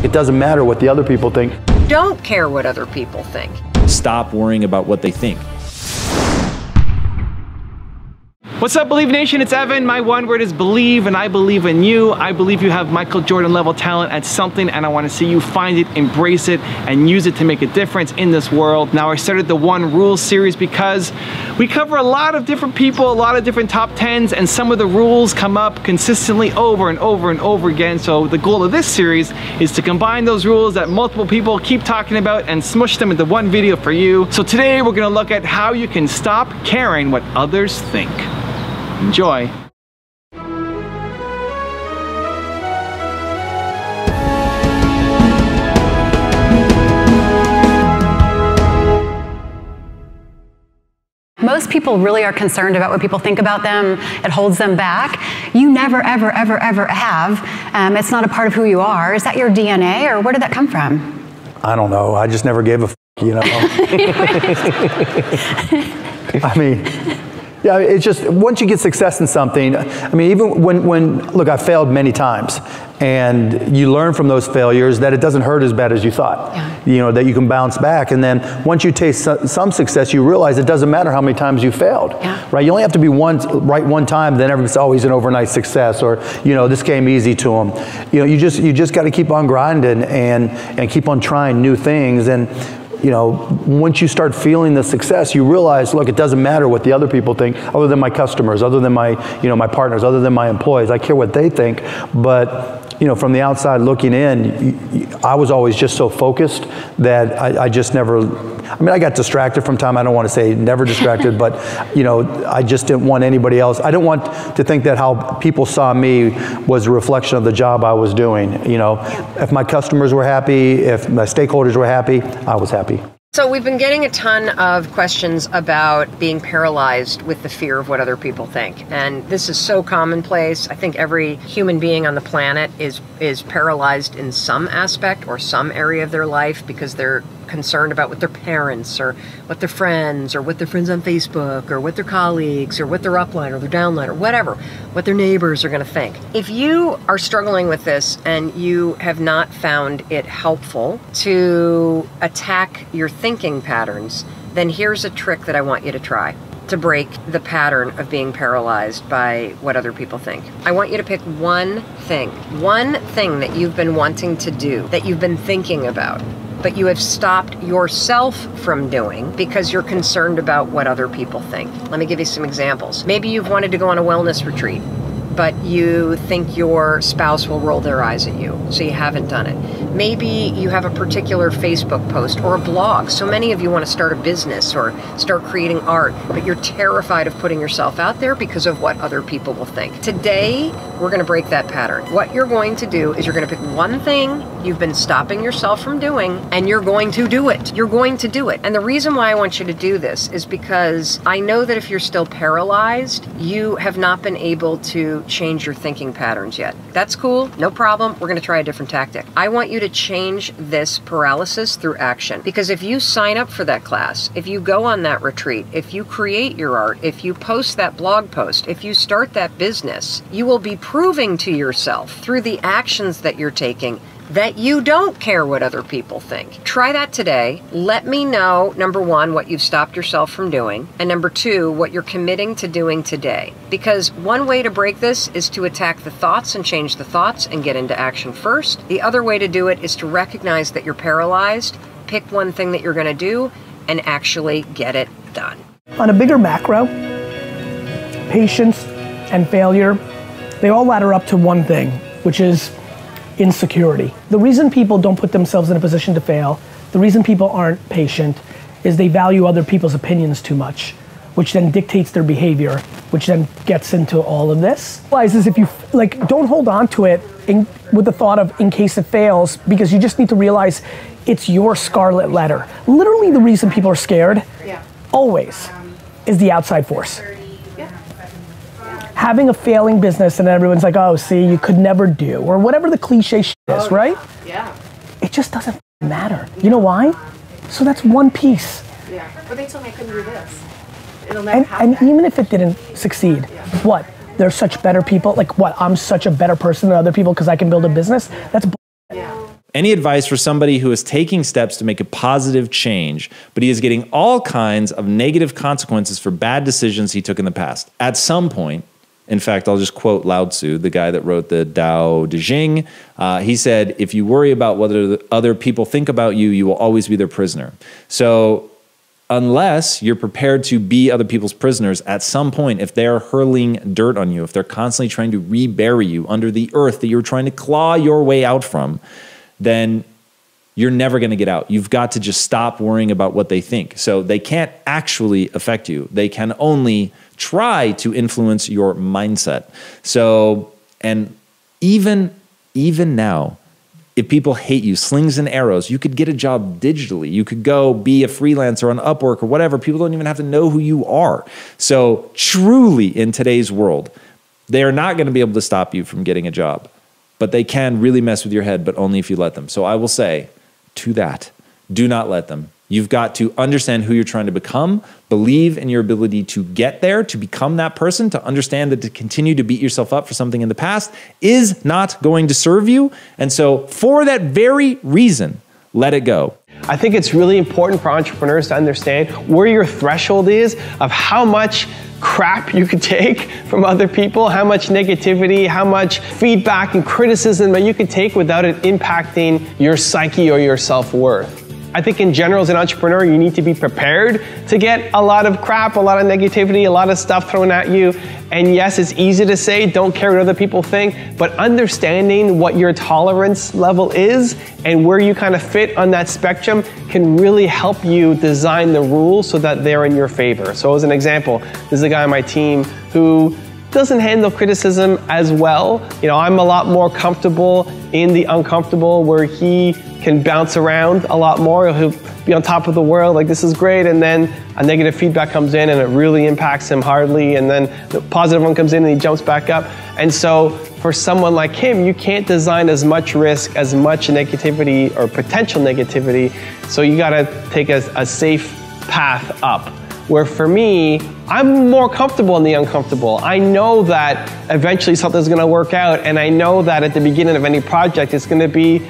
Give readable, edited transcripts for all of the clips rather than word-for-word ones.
It doesn't matter what the other people think. Don't care what other people think. Stop worrying about what they think. What's up, Believe Nation? It's Evan. My one word is believe, and I believe in you. I believe you have Michael Jordan level talent at something, and I want to see you find it, embrace it, and use it to make a difference in this world. Now, I started the One Rule series because we cover a lot of different people, a lot of different top 10s, and some of the rules come up consistently over and over and over again. So the goal of this series is to combine those rules that multiple people keep talking about and smush them into one video for you. So today we're going to look at how you can stop caring what others think. Enjoy. Most people really are concerned about what people think about them. It holds them back. You never, ever, ever, ever have. It's not a part of who you are. Is that your DNA, or where did that come from? I don't know. I just never gave a you know. I mean, yeah, it's just, once you get success in something, I mean, even when look, I failed many times, and you learn from those failures that it doesn't hurt as bad as you thought. Yeah. You know, that you can bounce back, and then once you taste some success, you realize it doesn't matter how many times you failed. Yeah. Right? You only have to be right one time, then everybody's always an overnight success, or, you know, this came easy to them. You know, you just got to keep on grinding and keep on trying new things. And you know, once you start feeling the success, you realize, look, it doesn't matter what the other people think, other than my customers, other than my, you know, my partners, other than my employees. I care what they think, but you know, from the outside looking in, I was always just so focused that I just never, I mean, I got distracted from time. I don't want to say never distracted, but you know, I just didn't want anybody else. I didn't want to think that how people saw me was a reflection of the job I was doing. You know, if my customers were happy, if my stakeholders were happy, I was happy. So we've been getting a ton of questions about being paralyzed with the fear of what other people think. And this is so commonplace. I think every human being on the planet is paralyzed in some aspect or some area of their life because they're concerned about what their parents or what their friends or what their friends on Facebook or what their colleagues or what their upline or their downline or whatever, what their neighbors are going to think. If you are struggling with this and you have not found it helpful to attack your thinking patterns, then here's a trick that I want you to try to break the pattern of being paralyzed by what other people think. I want you to pick one thing that you've been wanting to do, that you've been thinking about, but you have stopped yourself from doing because you're concerned about what other people think. Let me give you some examples. Maybe you've wanted to go on a wellness retreat, but you think your spouse will roll their eyes at you, so you haven't done it. Maybe you have a particular Facebook post or a blog. So many of you want to start a business or start creating art, but you're terrified of putting yourself out there because of what other people will think. Today, we're going to break that pattern. What you're going to do is you're going to pick one thing you've been stopping yourself from doing, and you're going to do it. You're going to do it. And the reason why I want you to do this is because I know that if you're still paralyzed, you have not been able to change your thinking patterns yet. That's cool, no problem. We're going to try a different tactic. I want you to change this paralysis through action. Because if you sign up for that class, if you go on that retreat, if you create your art, if you post that blog post, if you start that business, you will be proving to yourself through the actions that you're taking that you don't care what other people think. Try that today. Let me know, number one, what you've stopped yourself from doing, and number two, what you're committing to doing today. Because one way to break this is to attack the thoughts and change the thoughts and get into action first. The other way to do it is to recognize that you're paralyzed, pick one thing that you're going to do, and actually get it done. On a bigger macro, patience and failure, they all ladder up to one thing, which is insecurity. The reason people don't put themselves in a position to fail, the reason people aren't patient, is they value other people's opinions too much, which then dictates their behavior, which then gets into all of this. Is if you, don't hold on to it with the thought of in case it fails, because you just need to realize it's your scarlet letter. Literally the reason people are scared, always, is the outside force. Having a failing business and everyone's like, oh, see, you could never do, or whatever the cliche shit is, right? Yeah. It just doesn't matter. You know why? So that's one piece. Yeah, but they told me I couldn't do this. It'll never happen. And even if it didn't succeed, what? They're such better people, like what? I'm such a better person than other people because I can build a business? That's bullshit. Any advice for somebody who is taking steps to make a positive change, but he is getting all kinds of negative consequences for bad decisions he took in the past? At some point, in fact, I'll just quote Lao Tzu, the guy that wrote the Tao Te Ching. He said, if you worry about whether other people think about you, you will always be their prisoner. So unless you're prepared to be other people's prisoners, at some point, if they're hurling dirt on you, if they're constantly trying to rebury you under the earth that you're trying to claw your way out from, then you're never going to get out. You've got to just stop worrying about what they think. So they can't actually affect you. They can only try to influence your mindset. So, and even now, if people hate you, slings and arrows, you could get a job digitally. You could go be a freelancer on Upwork or whatever. People don't even have to know who you are. So truly in today's world, they are not going to be able to stop you from getting a job. But they can really mess with your head, but only if you let them. So I will say to that, do not let them. You've got to understand who you're trying to become, believe in your ability to get there, to become that person, to understand that to continue to beat yourself up for something in the past is not going to serve you. And so for that very reason, let it go. I think it's really important for entrepreneurs to understand where your threshold is of how much crap you could take from other people, how much negativity, how much feedback and criticism that you could take without it impacting your psyche or your self-worth. I think in general as an entrepreneur, you need to be prepared to get a lot of crap, a lot of negativity, a lot of stuff thrown at you. And yes, it's easy to say, don't care what other people think, but understanding what your tolerance level is and where you kind of fit on that spectrum can really help you design the rules so that they're in your favor. So as an example, there's a guy on my team who doesn't handle criticism as well. You know, I'm a lot more comfortable in the uncomfortable where he can bounce around a lot more. He'll be on top of the world, like this is great, and then a negative feedback comes in and it really impacts him hardly, and then the positive one comes in and he jumps back up. And so for someone like him, you can't design as much risk, as much negativity or potential negativity, so you gotta take a safe path up. Where for me, I'm more comfortable in the uncomfortable. I know that eventually something's gonna work out, and I know that at the beginning of any project it's gonna be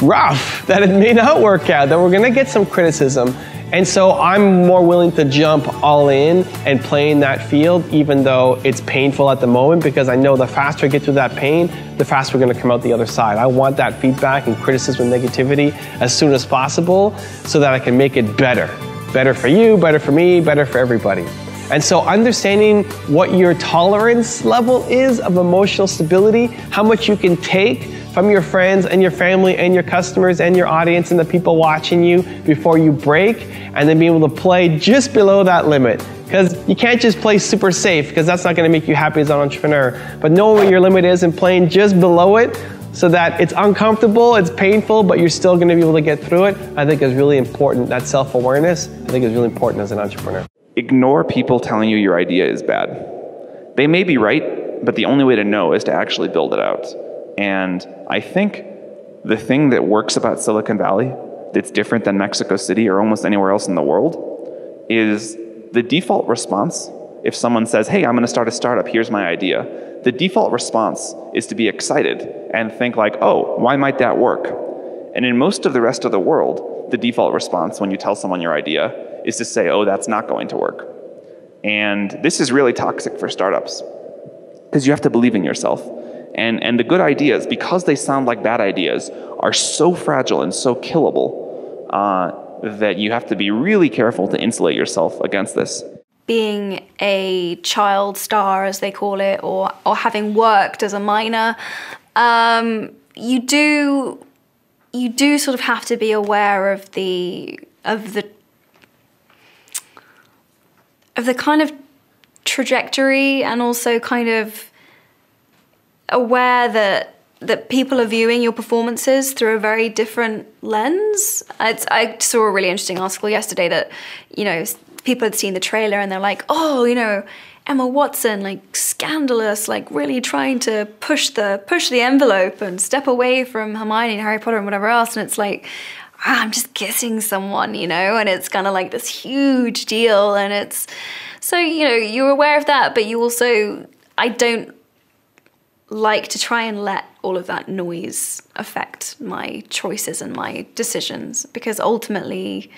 rough, that it may not work out, that we're gonna get some criticism. And so I'm more willing to jump all in and play in that field, even though it's painful at the moment, because I know the faster I get through that pain, the faster we're gonna come out the other side. I want that feedback and criticism and negativity as soon as possible so that I can make it better. Better for you, better for me, better for everybody. And so understanding what your tolerance level is of emotional stability, how much you can take from your friends and your family and your customers and your audience and the people watching you before you break, and then be able to play just below that limit. Because you can't just play super safe, because that's not going to make you happy as an entrepreneur. But knowing what your limit is and playing just below it so that it's uncomfortable, it's painful, but you're still going to be able to get through it, I think is really important. That self-awareness, I think is really important as an entrepreneur. Ignore people telling you your idea is bad. They may be right, but the only way to know is to actually build it out. And I think the thing that works about Silicon Valley that's different than Mexico City or almost anywhere else in the world is the default response. If someone says, hey, I'm going to start a startup, here's my idea, the default response is to be excited and think like, oh, why might that work? And in most of the rest of the world, the default response when you tell someone your idea is to say, oh, that's not going to work. And this is really toxic for startups because you have to believe in yourself. And the good ideas, because they sound like bad ideas, are so fragile and so killable that you have to be really careful to insulate yourself against this. Being a child star, as they call it, or having worked as a minor, you do sort of have to be aware of the kind of trajectory, and also kind of aware that people are viewing your performances through a very different lens. I saw a really interesting article yesterday that, you know, people had seen the trailer and they're like, oh, you know, Emma Watson, like scandalous, like really trying to push the envelope and step away from Hermione and Harry Potter and whatever else. And it's like, I'm just kissing someone, you know, and it's kind of like this huge deal. And it's, so, you know, you're aware of that, but you also, I don't like to try and let all of that noise affect my choices and my decisions, because ultimately,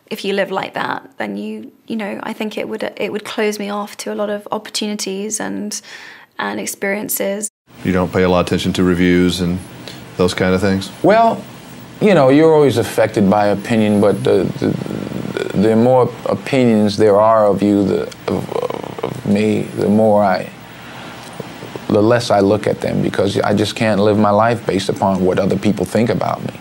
if you live like that, then you know, I think it would close me off to a lot of opportunities and experiences. You don't pay a lot of attention to reviews and those kind of things? Well, you know, you're always affected by opinion, but the more opinions there are of you, of me, the less I look at them, because I just can't live my life based upon what other people think about me.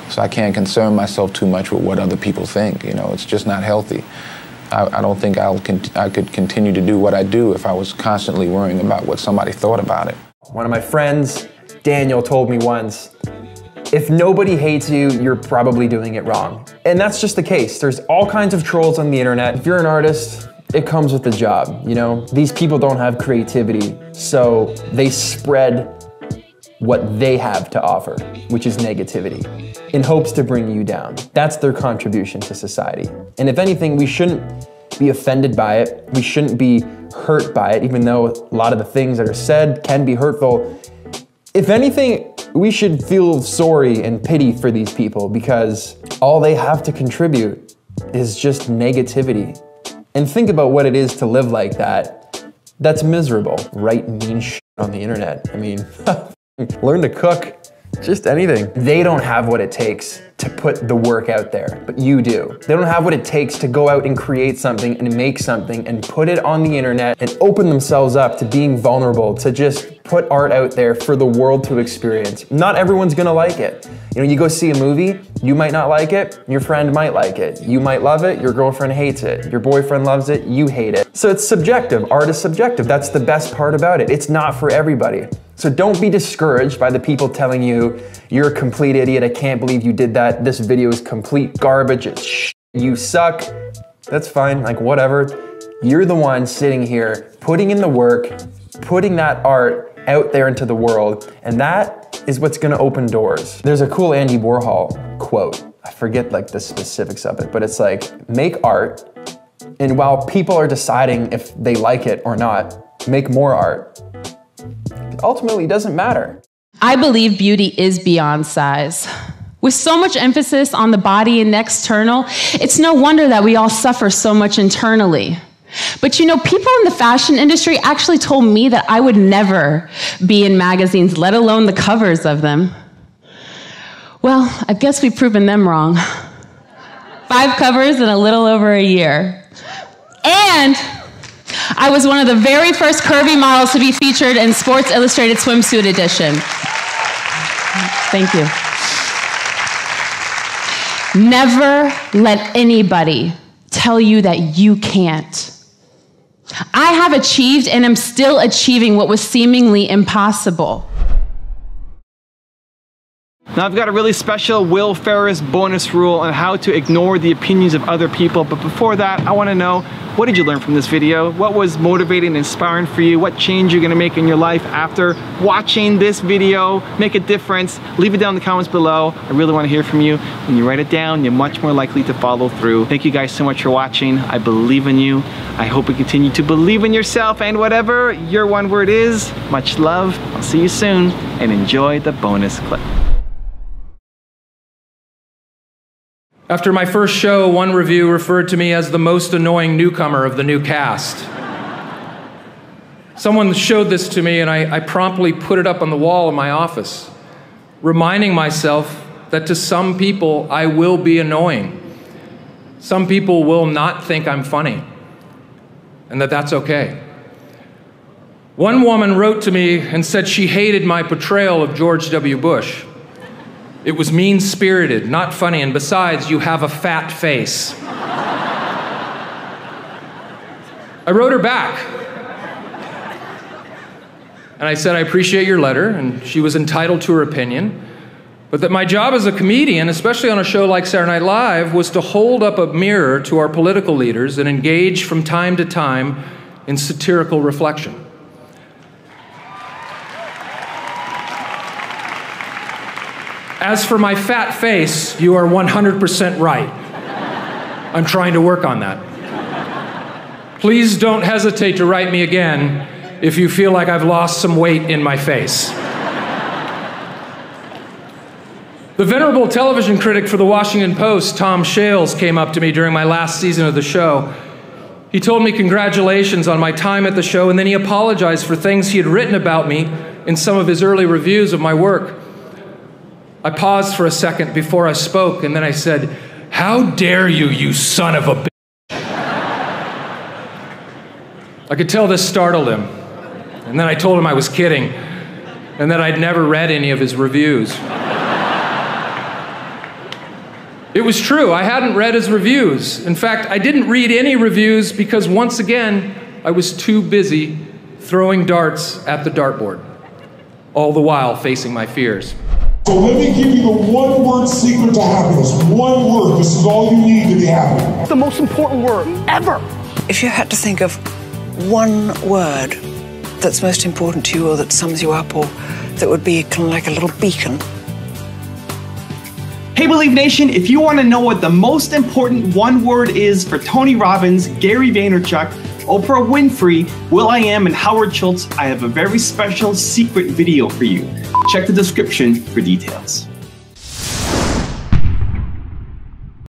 So I can't concern myself too much with what other people think. You know, it's just not healthy. I don't think I could continue to do what I do if I was constantly worrying about what somebody thought about it. One of my friends, Daniel, told me once, if nobody hates you, you're probably doing it wrong. And that's just the case. There's all kinds of trolls on the internet. If you're an artist, it comes with the job, you know? These people don't have creativity, so they spread what they have to offer, which is negativity, in hopes to bring you down. That's their contribution to society. And if anything, we shouldn't be offended by it. We shouldn't be hurt by it, even though a lot of the things that are said can be hurtful. If anything, we should feel sorry and pity for these people, because all they have to contribute is just negativity. And think about what it is to live like that. That's miserable. Write mean shit on the internet. I mean, learn to cook, just anything. They don't have what it takes to put the work out there, but you do. They don't have what it takes to go out and create something and make something and put it on the internet and open themselves up to being vulnerable, to just put art out there for the world to experience. Not everyone's gonna like it. You know, you go see a movie, you might not like it, your friend might like it. You might love it, your girlfriend hates it. Your boyfriend loves it, you hate it. So it's subjective, art is subjective. That's the best part about it. It's not for everybody. So don't be discouraged by the people telling you, you're a complete idiot, I can't believe you did that, this video is complete garbage, it's shit, you suck. That's fine, like whatever. You're the one sitting here, putting in the work, putting that art out there into the world, and that is what's gonna open doors. There's a cool Andy Warhol quote, I forget like the specifics of it, but it's like, make art, and while people are deciding if they like it or not, make more art. Ultimately, it doesn't matter. I believe beauty is beyond size. With so much emphasis on the body and external, it's no wonder that we all suffer so much internally. But you know, people in the fashion industry actually told me that I would never be in magazines, let alone the covers of them. Well, I guess we've proven them wrong. 5 covers in a little over a year. And I was one of the very first curvy models to be featured in Sports Illustrated Swimsuit Edition. Thank you. Never let anybody tell you that you can't. I have achieved and am still achieving what was seemingly impossible. Now I've got a really special Will Ferris bonus rule on how to ignore the opinions of other people, but before that, I want to know, what did you learn from this video? What was motivating and inspiring for you? What change you're going to make in your life after watching this video? Make a difference. Leave it down in the comments below. I really want to hear from you. When you write it down, you're much more likely to follow through. Thank you guys so much for watching. I believe in you. I hope you continue to believe in yourself, and whatever your one word is, much love. I'll see you soon, and enjoy the bonus clip. After my first show, one review referred to me as the most annoying newcomer of the new cast. Someone showed this to me, and I promptly put it up on the wall in my office, reminding myself that to some people, I will be annoying. Some people will not think I'm funny, and that's okay. One woman wrote to me and said she hated my portrayal of George W. Bush. It was mean-spirited, not funny, and besides, you have a fat face. I wrote her back. And I said, I appreciate your letter, and she was entitled to her opinion, but that my job as a comedian, especially on a show like Saturday Night Live, was to hold up a mirror to our political leaders and engage from time to time in satirical reflection. As for my fat face, you are 100% right. I'm trying to work on that. Please don't hesitate to write me again if you feel like I've lost some weight in my face. The venerable television critic for the Washington Post, Tom Shales, came up to me during my last season of the show. He told me congratulations on my time at the show, and then he apologized for things he had written about me in some of his early reviews of my work. I paused for a second before I spoke, and then I said, "How dare you, you son of a bitch?" I could tell this startled him, and then I told him I was kidding, and that I'd never read any of his reviews. It was true, I hadn't read his reviews. In fact, I didn't read any reviews because once again, I was too busy throwing darts at the dartboard, all the while facing my fears. So let me give you the one-word secret to happiness. One word, this is all you need to be happy. It's the most important word ever. If you had to think of one word that's most important to you or that sums you up or that would be kind of like a little beacon. Hey Believe Nation, if you want to know what the most important one word is for Tony Robbins, Gary Vaynerchuk, Oprah Winfrey, will.i.am, and Howard Schultz, I have a very special secret video for you. Check the description for details.